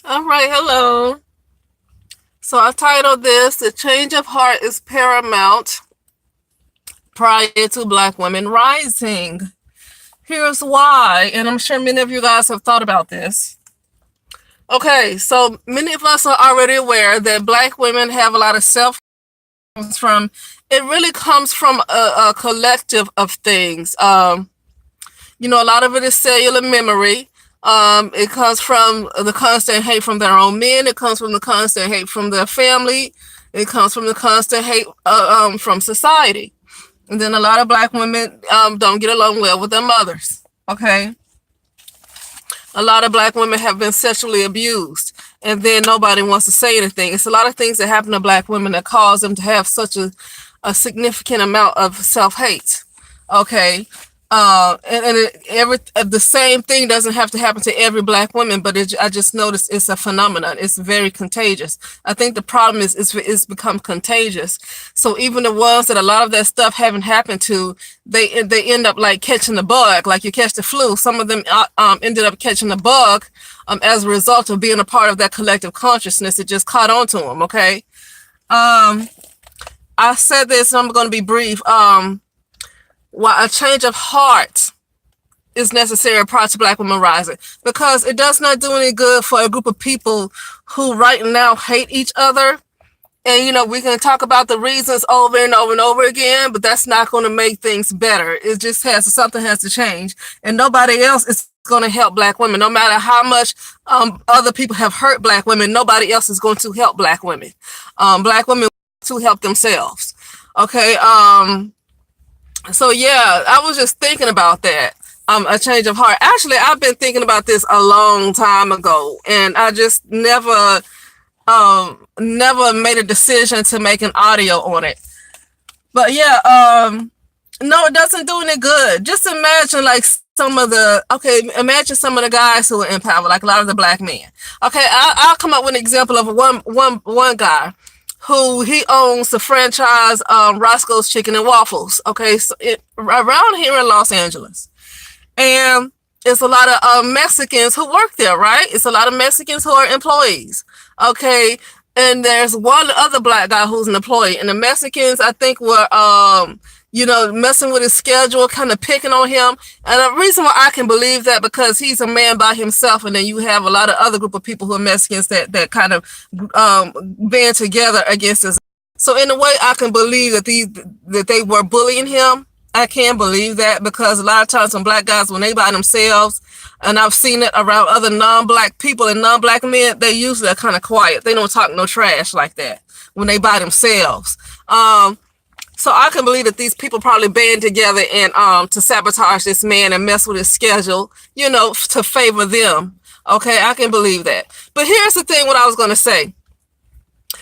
All right, hello. So I titled this "The Change of Heart is Paramount Prior to Black Women Rising." Here's why, and I'm sure many of you guys have thought about this. Okay, so many of us are already aware that Black women have a lot of self from. It really comes from a collective of things. A lot of it is cellular memory. It comes from the constant hate from their own men. It comes from the constant hate from their family. It comes from the constant hate from society. And then a lot of Black women don't get along well with their mothers. Okay. A lot of Black women have been sexually abused, and then nobody wants to say anything. It's a lot of things that happen to Black women that cause them to have such a significant amount of self-hate. Okay. The same thing doesn't have to happen to every Black woman, but I just noticed it's a phenomenon. It's very contagious. I think the problem is it's become contagious. So even the ones that a lot of that stuff haven't happened to, they end up like catching the bug, like you catch the flu. Some of them ended up catching the bug as a result of being a part of that collective consciousness. It just caught on to them. Okay. I said this, and I'm going to be brief. Why a change of heart is necessary prior to Black women rising, because it does not do any good for a group of people who right now hate each other. And we can talk about the reasons over and over and over again, but that's not going to make things better. It just something has to change, and nobody else is going to help Black women. No matter how much other people have hurt Black women, nobody else is going to help Black women. Black women to help themselves. Okay. So yeah, I was just thinking about that. A change of heart. Actually, I've been thinking about this a long time ago, and I just never made a decision to make an audio on it. But yeah, no, it doesn't do any good. Just imagine like imagine some of the guys who are in power, like a lot of the Black men. Okay, I'll come up with an example of one guy who he owns the franchise Roscoe's Chicken and Waffles. Okay, so around here in Los Angeles, and it's a lot of Mexicans who work there, right? It's a lot of Mexicans who are employees. Okay, and there's one other Black guy who's an employee, and the Mexicans I think were messing with his schedule, kind of picking on him. And the reason why I can believe that, because he's a man by himself, and then you have a lot of other group of people who are Mexicans that kind of band together against us. So in a way, I can believe that they were bullying him. I can believe that, because a lot of times when Black guys, when they by themselves, and I've seen it around other non-Black people and non-Black men, they usually are kind of quiet. They don't talk no trash like that when they by themselves. So I can believe that these people probably band together and to sabotage this man and mess with his schedule, to favor them. Okay, I can believe that. But here's the thing, what I was going to say.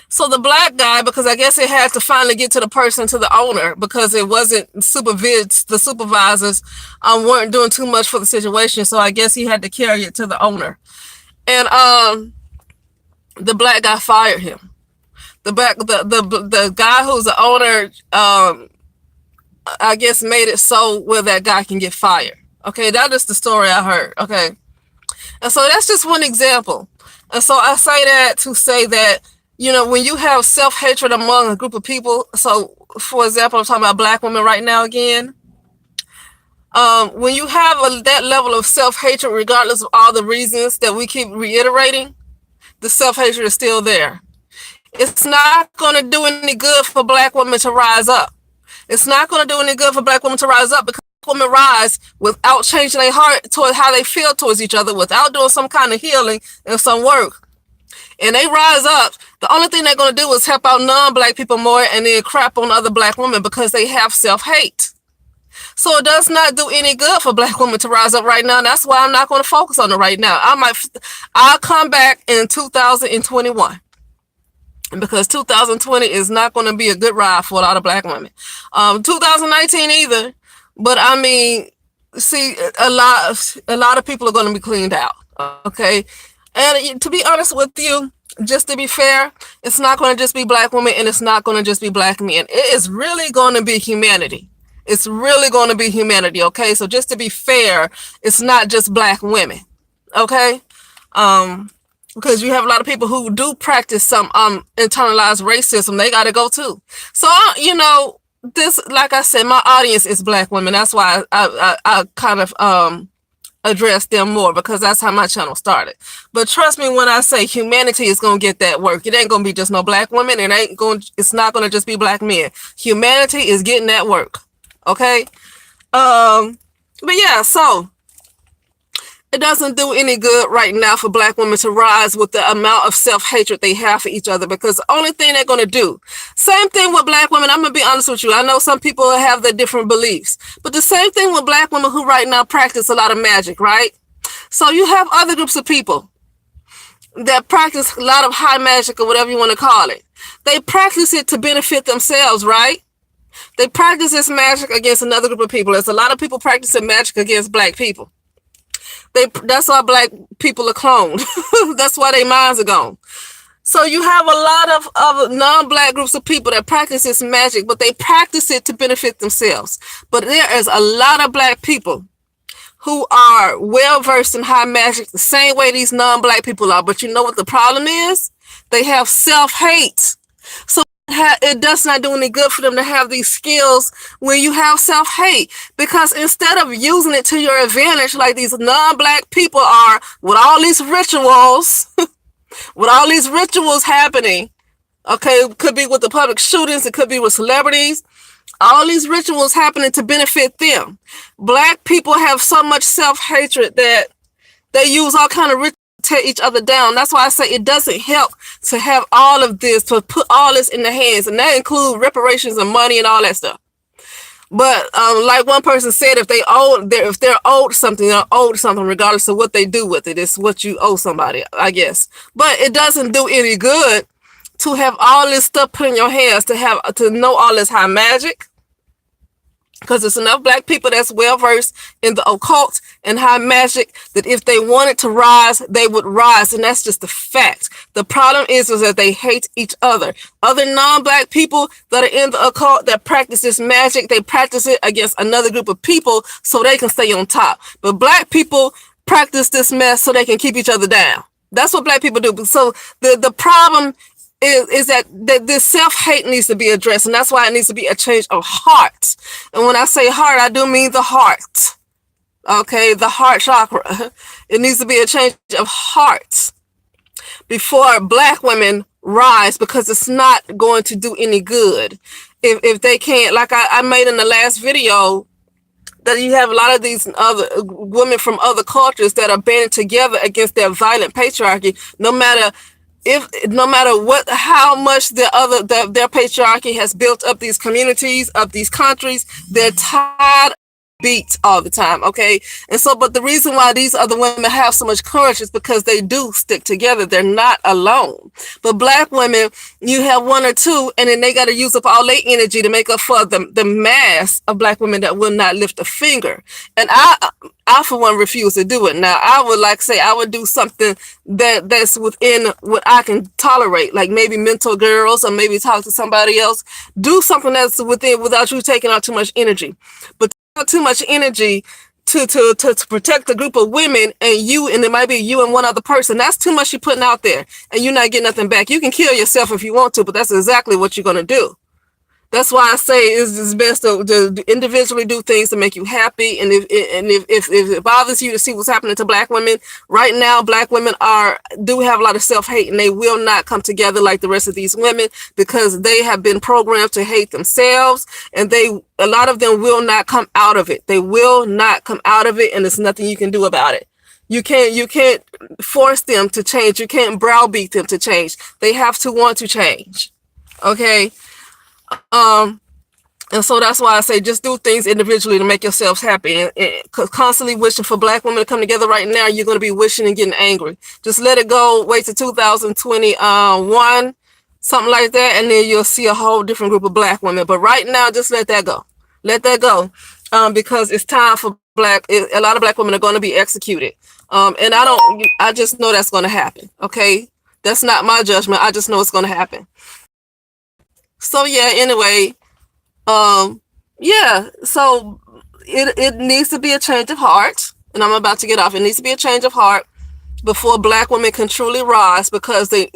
So the Black guy, because I guess it had to finally get to the owner, because it wasn't the supervisors weren't doing too much for the situation. So I guess he had to carry it to the owner. And the Black guy fired him. The guy who's the owner, I guess, made it so where that guy can get fired. Okay, that is the story I heard. Okay, and so that's just one example. And so I say that to say that, when you have self-hatred among a group of people, so for example, I'm talking about Black women right now again. When you have that level of self-hatred, regardless of all the reasons that we keep reiterating, the self-hatred is still there. It's not going to do any good for Black women to rise up. It's not going to do any good for Black women to rise up, because women rise without changing their heart toward how they feel towards each other, without doing some kind of healing and some work. And they rise up. The only thing they're going to do is help out non-Black people more, and then crap on other Black women, because they have self-hate. So it does not do any good for Black women to rise up right now. And that's why I'm not going to focus on it right now. I'll come back in 2021. Because 2020 is not going to be a good ride for a lot of Black women. 2019 either. But I mean, see, a lot of people are going to be cleaned out. Okay. And to be honest with you, just to be fair, it's not going to just be Black women, and it's not going to just be Black men. It is really going to be humanity. It's really going to be humanity. Okay. So just to be fair, it's not just Black women. Okay. because you have a lot of people who do practice some internalized racism. They got to go too. So you know, this, like I said, my audience is Black women. That's why I kind of address them more, because that's how my channel started. But trust me when I say humanity is gonna get that work. It ain't gonna be just no Black women. It's not gonna just be Black men. Humanity is getting that work. Okay. But yeah, so it doesn't do any good right now for Black women to rise with the amount of self-hatred they have for each other, because the only thing they're going to do, same thing with Black women. I'm going to be honest with you. I know some people have their different beliefs, but the same thing with Black women who right now practice a lot of magic, right? So you have other groups of people that practice a lot of high magic, or whatever you want to call it. They practice it to benefit themselves, right? They practice this magic against another group of people. There's a lot of people practicing magic against Black people. That's why Black people are cloned. That's why their minds are gone. So you have a lot of non-Black groups of people that practice this magic, but they practice it to benefit themselves. But there is a lot of Black people who are well-versed in high magic the same way these non-Black people are. But you know what the problem is? They have self-hate. So it does not do any good for them to have these skills when you have self-hate, because instead of using it to your advantage like these non-Black people are, with all these rituals with all these rituals happening, okay, it could be with the public shootings, it could be with celebrities, all these rituals happening to benefit them. Black people have so much self-hatred that they use all kind of rituals tear each other down. That's why I say it doesn't help to have all of this, to put all this in the hands, and that includes reparations and money and all that stuff. But like one person said, if they're owed something, they're owed something regardless of what they do with it. It's what you owe somebody, I guess. But it doesn't do any good to have all this stuff put in your hands, to know all this high magic, because there's enough Black people that's well versed in the occult and high magic that if they wanted to rise, they would rise, and that's just a fact. The problem is that they hate each other. Other non-Black people that are in the occult that practice this magic, they practice it against another group of people so they can stay on top. But Black people practice this mess so they can keep each other down. That's what Black people do. So the problem is that this self-hate needs to be addressed, and that's why it needs to be a change of heart. And when I say heart, I do mean the heart. Okay, the heart chakra. It needs to be a change of heart before Black women rise, because it's not going to do any good if they can't, like I made in the last video, that you have a lot of these other women from other cultures that are banding together against their violent patriarchy, no matter what, how much their patriarchy has built up these communities, up these countries, they're tired beat all the time, okay? And so, but the reason why these other women have so much courage is because they do stick together. They're not alone. But Black women, you have one or two, and then they got to use up all their energy to make up for the mass of Black women that will not lift a finger. And I for one refuse to do it. Now, I would I would do something that's within what I can tolerate, like maybe mentor girls, or maybe talk to somebody else. Do something that's within, without you taking out too much energy. But too much energy to protect a group of women, and it might be you and one other person. That's too much you're putting out there, and you're not getting nothing back. You can kill yourself if you want to, but that's exactly what you're going to do. That's why I say it's best to individually do things to make you happy. And if it bothers you to see what's happening to Black women right now, Black women do have a lot of self-hate, and they will not come together like the rest of these women, because they have been programmed to hate themselves, and a lot of them will not come out of it. They will not come out of it, and there's nothing you can do about it. You can't force them to change. You can't browbeat them to change. They have to want to change. Okay. And so that's why I say just do things individually to make yourselves happy. And constantly wishing for Black women to come together right now, you're going to be wishing and getting angry. Just let it go. Wait till 2021, something like that, and then you'll see a whole different group of Black women. But right now, just let that go. Let that go, because it's time for a lot of Black women are going to be executed. And I just know that's going to happen. Okay, that's not my judgment. I just know it's going to happen. So yeah, anyway, yeah, so it needs to be a change of heart, and I'm about to get off. It needs to be a change of heart, before black women can truly rise, because a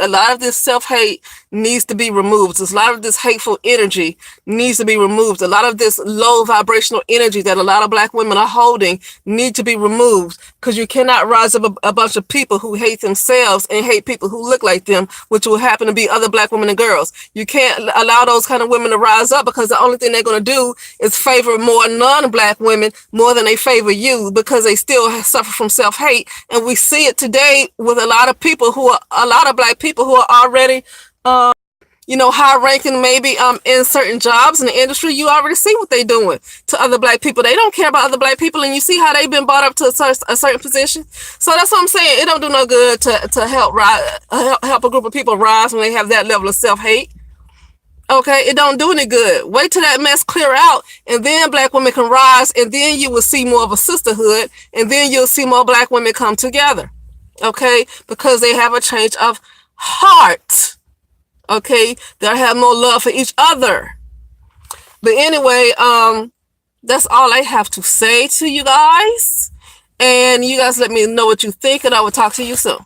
lot of this self-hate needs to be removed. A lot of this hateful energy needs to be removed. A lot of this low vibrational energy that a lot of black women are holding need to be removed, because you cannot rise up a bunch of people who hate themselves and hate people who look like them, which will happen to be other black women and girls. You can't allow those kind of women to rise up, because the only thing they're going to do is favor more non-black women more than they favor you, because they still suffer from self-hate. And we see it today with a lot of black people who are already high ranking, maybe in certain jobs in the industry. You already see what they're doing to other black people. They don't care about other black people, and you see how they've been brought up to a certain position. So that's what I'm saying. It don't do no good to help a group of people rise when they have that level of self-hate. Okay, it don't do any good. Wait till that mess clear out, and then black women can rise, and then you will see more of a sisterhood, and then you'll see more black women come together. Okay, because they have a change of heart. Okay, they'll have more love for each other. But anyway, that's all I have to say to you guys. And you guys let me know what you think, and I will talk to you soon.